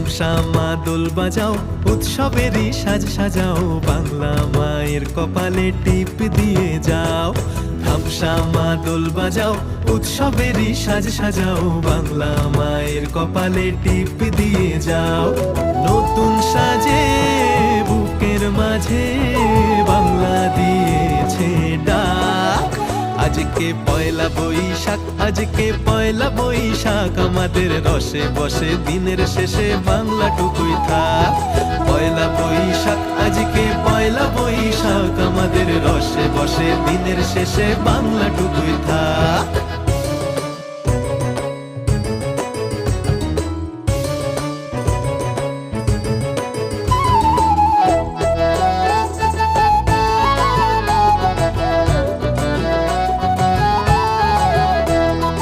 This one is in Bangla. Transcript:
ধামসা মা দোল বাজাও, উৎসবেরই সাজ সাজাও, বাংলা মায়ের কপালে টিপ দিয়ে যাও। ধামসা মা দোল বাজাও, উৎসবেরই সাজ সাজাও, বাংলা মায়ের কপালে টিপ দিয়ে যাও। নতুন সাজে বুকের মাঝে বাংলা দিয়েছে ডাক। আজকে পয়লা বৈশাখ, আজকে পয়লা বৈশাখ, আমাদের রসে বসে দিনের শেষে বাংলাটুকুই থাক। পয়লা বৈশাখ, আজকে পয়লা বৈশাখ, আমাদের রসে বসে দিনের শেষে বাংলাটুকুই থাক।